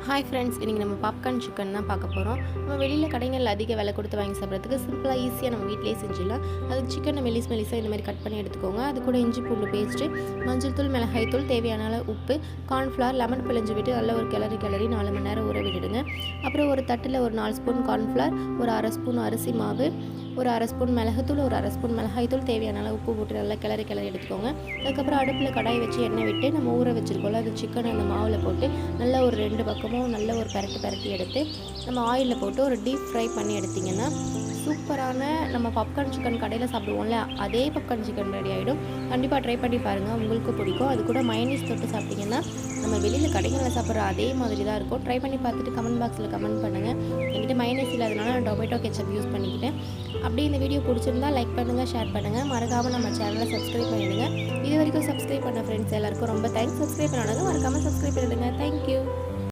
Hi friends, இன்றைக்கி நம்ம popcorn chicken தான் பார்க்க போகிறோம். நம்ம வெளியில் கடைகளில் அதிக விலை கொடுத்து வாங்கி சாப்பிட்றதுக்கு சிம்பிளாக ஈஸியாக நம்ம வீட்டிலேயே செஞ்சிடலாம். அதுக்கு சிக்கனை மெலிசாக இந்த மாதிரி கட் பண்ணி எடுத்துக்கோங்க. அது கூட இஞ்சி பூண்டு பேஸ்ட்டு, மஞ்சள் தூள், மிளகாய் தூள், தேவையான அளவு உப்பு, கார்ன்ஃப்ளவர், லெமன் பிழிஞ்சு விட்டு நல்ல ஒரு கிளறி 4 மணி நேரம் ஊற விட்டுடுங்க. அப்புறம் ஒரு தட்டில் ஒரு 4 ஸ்பூன் கார்ன்ஃப்ளவர், ஒரு அரை ஸ்பூன் அரிசி மாவு, ஒரு அரை ஸ்பூன் மிளகுத்தூள், ஒரு அரை ஸ்பூன் மிளகாய் தூள், தேவையான அளவு உப்பு போட்டு நல்லா கிளறி எடுத்துக்கோங்க. அதுக்கப்புறம் அடுப்பில் கடாய் வச்சு எண்ணெய் விட்டு நம்ம ஊற வச்சுருக்கோம்ல அது சிக்கனை அந்த மாவில் போட்டு நல்லா ஒரு 2 பக்கமும் நல்ல ஒரு பரட்டி எடுத்து நம்ம ஆயிலில் போட்டு ஒரு டீப் ஃப்ரை பண்ணி எடுத்திங்கன்னா சூப்பரான நம்ம பாப்கார்ன் சிக்கன் கடையில் சாப்பிடுவோம்ல அதே பாப்கார்ன் சிக்கன் ரெடி ஆகிடும். கண்டிப்பாக ட்ரை பண்ணி பாருங்கள், உங்களுக்கு பிடிக்கும். அது கூட மைனீஸ் தொட்டு சாப்பிட்டிங்கன்னா நம்ம வெளியில் கடைகளில் சாப்பிட்ற அதே மாதிரி தான் இருக்கும். ட்ரை பண்ணி பார்த்துட்டு கமெண்ட் பாக்ஸில் கமெண்ட் பண்ணுங்கள். என்கிட்ட மைனீஸ் இல்லாதனால நான் டொமேட்டோ கெச்சப் யூஸ் பண்ணிக்கிட்டேன். அப்படியே இந்த வீடியோ பிடிச்சிருந்தா லைக் பண்ணுங்கள், ஷேர் பண்ணுங்கள். மறக்காமல் நம்ம சேனலை சப்ஸ்கிரைப் பண்ணிவிடுங்க. இது வரைக்கும் சப்ஸ்கிரைப் பண்ண ஃப்ரெண்ட்ஸ் எல்லாருக்கும் ரொம்ப தேங்க்ஸ். சப்ஸ்கிரைப் பண்ணாங்க, மறக்காமல் சப்ஸ்கிரைப் பண்ணிவிடுங்க. தேங்க்யூ.